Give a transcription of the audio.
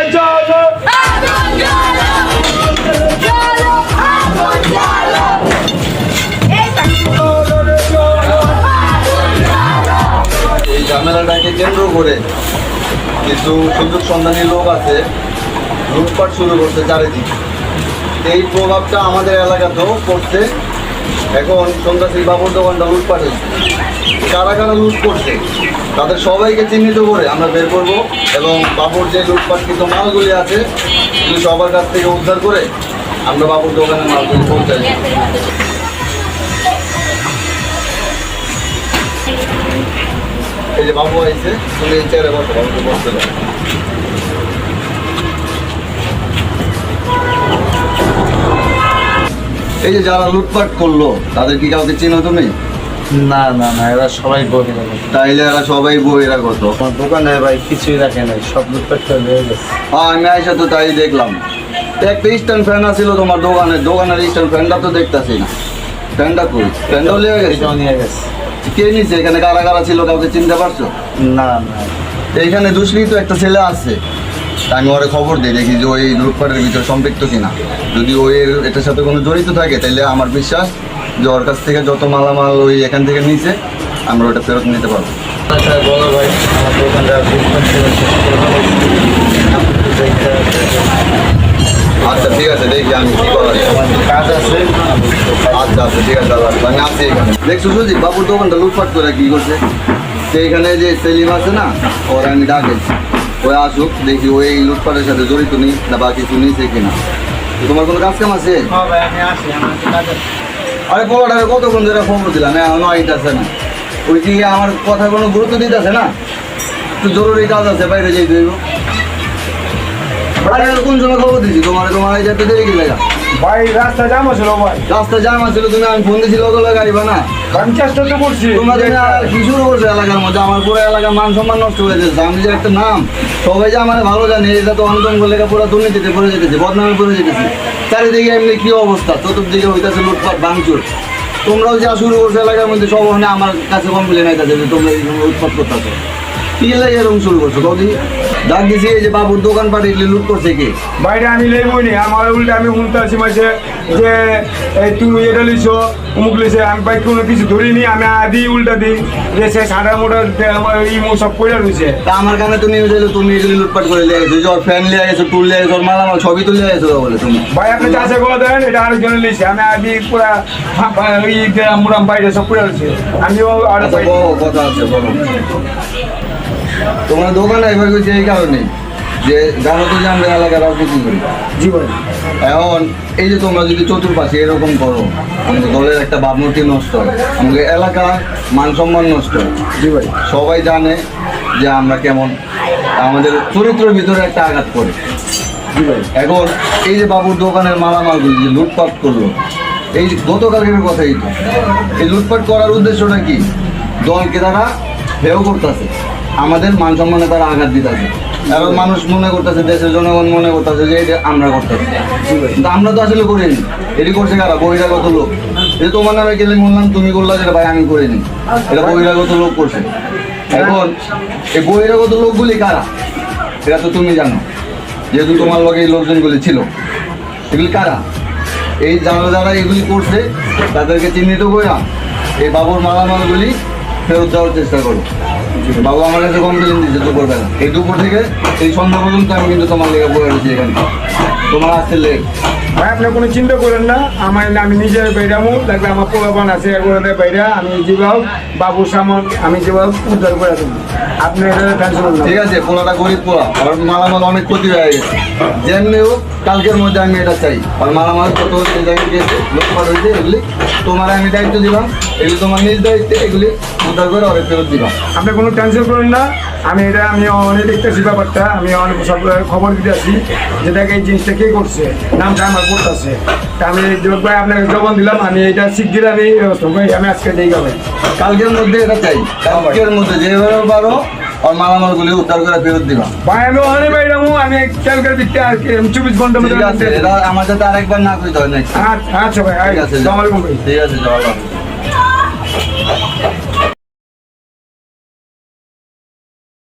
এই ঝামেলাটাকে কেন্দ্র করে কিছু সুযোগ সন্ধানী লোক আছে, লুটপাট শুরু করছে চারিদিকে। এই প্রভাবটা আমাদের এলাকাতেও পড়ছে। এখন সন্ত্রাসী বাবুর দোকানটা লুটপাট হয়েছে। কারা কারা লুট করছে তাদের সবাইকে চিহ্নিত করে আমরা বের করব এবং বাবুর যে লুটপাটকৃত মালগুলি আছে সেগুলি সবার কাছ থেকে উদ্ধার করে আমরা বাবুর দোকানের মালগুলি পৌঁছাই। এই যে বাবু আইছে, তুমি এই চেয়ারে বসো, বাবুকে বসতে দাও। এই যে যারা লুটপাট করলো তাদের কি কাউকে চিনো তুমি? না না না, এরা সবাই বহিরাগত। তাইলে এরা সবাই বহিরাগত। আমার দোকানে ভাই কিছুই রাখে নাই, সব লুটপাট করে নিয়ে গেছে। হ্যাঁ, আমি আইসা তো তাই দেখলাম। একটা স্ট্যান্ড ফ্যান ছিল তোমার দোকানের স্ট্যান্ড ফ্যানটা তো দেখতেছি না। ফ্যানটা কই? ফ্যানটাও নিয়ে গেছে? এটাও নিয়ে গেছে। কে নিছে? এখানে কারা কারা ছিল কাউকে চিনতে পারছো? না না, এইখানে দুষ্কৃত একটা ছেলে আছে, আমি ওরে খবর দিই, দেখি যে ওই লুটপাটের ভিতরে সম্পৃক্ত কিনা। যদি ওই এটার সাথে কোনো জড়িত থাকে তাহলে আমার বিশ্বাস যে ওর কাছ থেকে যত মালামাল ওই এখান থেকে নিছে আমরা ওটা ফেরত নিতে পারবো। আচ্ছা বলো ভাই, আমার দোকানটা লুটপাট করে শেষ করে ফেলেছে। আচ্ছা ঠিক আছে, দেখি আমি কি করা যায়। আমার কাজ আছে। আচ্ছা আচ্ছা ঠিক আছে দাদা, আমি আসছি এখানে। দেখছো সুজি, বাবুর দোকানটা লুটপাট করে কি করছে। তো এখানে যে সেলিম আছে না, ওরা আমি ডাকেছি, ওই আসুক, দেখি ওই লুটপাটের সাথে জড়িত নেই না বা কিছু নিয়েছে কিনা। তোমার কোনো কাজ কাম আছে? হ্যাঁ ভাই, আমি আসি, আমার একটু কাজ আছে। আরে পোলাটাকে কতক্ষণ ধরে খবর দিলাম, এখনো আইতাছে না। ওই কি আমার কথা কোনো গুরুত্ব দিতেছে না? একটু জরুরি কাজ আছে, বাইরে যেতে হইব। আরে কোন সময় খবর দিছি তোমার যেতে দেরি কি লাগা? ভাই রাস্তা জাম আছিল ভাই। রাস্তা জাম আছিল, তুমি আমি ফোন দিছি লোক লাগাইবা না। আমি চেষ্টা তো করছি। তোমরা কি শুরু করছো এলাকার মধ্যে? আমার পুরো এলাকার মান সম্মান নষ্ট হয়ে যাচ্ছে। আমি যে একটা নাম সবাই যে আমার ভালো জানে, এটা তো অনতন করলে পুরো দুর্নীতিতে পড়ে যেতেছে, বদনামে পড়ে যেতেছে। চারিদিকে এমনি কি অবস্থা, চতুর্দিকে হইতেছে লুটপাট ভাঙচুর। তোমরাও যা শুরু করছো এলাকার মধ্যে, সব ওখানে আমার কাছে কমপ্লেন আইতেছে যে তোমরা উৎপাত করতেছো। কি লাগে এরকম শুরু করছো? কদি ডাক দিছি এই যে বাবুর দোকান পাটে লুট করছে কি? বাইরে আমি লেবই নি, আমার উল্টে আমি শুনতে আছি মাঝে যে এই তুমি এটা লিছো অমুক লিছে। আমি বাইক কোনো কিছু ধরিনি, আমি আদি উল্টা দিই যে সে সাদা মোটা আমার ইমো সব পড়ে রয়েছে। তা আমার কানে তুমি তুমি এগুলি লুটপাট করে লিয়ে গেছো, ওর ফ্যান লিয়ে গেছো, টুল লিয়ে গেছো, ওর মালামাল সবই তো লিয়ে গেছো বলে তুমি। ভাই আপনি চাষে করে দেন, এটা আরেকজনে লিছে। আমি আদি পুরা মুরাম বাইরে সব পড়ে রয়েছে। আমিও আর আচ্ছা, বলো, কথা আছে বলো। তোমার দোকানে এবার করছে এই কারণে যে জানো তো যে আমরা এলাকার রাজনীতি করি। জি ভাই। এখন এই যে তোমরা যদি চতুর্পাশে এরকম করো, আমাদের দলের একটা ভাবমূর্তি নষ্ট হয়, আমাদের এলাকার মান সম্মান নষ্ট হয়। জি ভাই। সবাই জানে যে আমরা কেমন, আমাদের চরিত্রের ভিতরে একটা আঘাত করে। জি ভাই। এখন এই যে বাবুর দোকানের মালামালগুলি যে লুটপাট করলো, এই যে গতকালকের কথাই তো, এই লুটপাট করার উদ্দেশ্যটা কি? দলকে তারা হেয় করতেছে, আমাদের মান সম্মানে তারা আঘাত দিতেছে। এখন মানুষ মনে করতেছে, দেশের জনগণ মনে করতেছে যে এটা আমরা করতেছি, কিন্তু আমরা তো আসলে করিনি। এটি করছে কারা? বহিরাগত লোক। এই তোমার নামে গেলে বললাম, তুমি বললা যেটা ভাই আমি করিনি, এটা বহিরাগত লোক করছে। এখন এই বহিরাগত লোকগুলি কারা এটা তো তুমি জানো, যেহেতু তোমার লগে এই লোকজনগুলি ছিল। এগুলি কারা? এই যারা এগুলি করছে তাদেরকে চিহ্নিত করে এই বাবুর মালামালগুলি ফেরত দেওয়ার চেষ্টা করো। বাবু আমার কাছে কমপ্লেন দিচ্ছে দুপুরবেলা, এই দুপুর থেকে এই সন্ধ্যা পর্যন্ত আমি কিন্তু তোমার লেগে বয়ে রয়েছি এখানে, তোমার আসতে লেট। ভাই আপনি কোনো চিন্তা করেন না, আমার আমি নিজে বাইরামু লাগবে, আমার পোলাপান আছে এগুলোতে বাইরা, আমি যেভাবে বাবুর সামন আমি যেভাবে উদ্ধার করে দেবো। আপনি এটা টেনশন না। ঠিক আছে, পোলাটা গরিব পোলা, আর মালামাল অনেক ক্ষতি হয়ে গেছে। যেমনি হোক কালকের মধ্যে আমি এটা চাই। আর মালামাল কত গেছে, লোকপাট হয়েছে, এগুলি তোমার আমি দায়িত্ব দিলাম, এগুলি তোমার নিজ দায়িত্বে, এগুলি উদ্ধার করে অনেক ফেরত দিলাম। আপনি কোনো টেনশন করেন না, আমি অনেক দেখতেছি ব্যাপারটা, আমি অনেক সব খবর দিতে আসি যে দেখ এই জিনিসটা কে করছে, নামটা আমার করতেছে। তা আমি ভাই আপনাকে জবান দিলাম, আমি এটা শিগগির আমি ব্যবস্থা করি, আমি আজকে দিয়ে যাবো। কালকের মধ্যে এটা চাই, কালকের মধ্যে যেভাবে পারো আর মালামালগুলি উদ্ধার করে ফেরত দিলাম। ভাই আমি অনেক বাইরামু, আমি কালকের দিকটা আর কি 24 ঘন্টার মধ্যে। ঠিক আছে, এটা আমার সাথে আরেকবার না করতে হয় না। আচ্ছা ভাই, ঠিক আছে, আসসালামু আলাইকুম ভাই। ঠিক আছে, জওয়াল।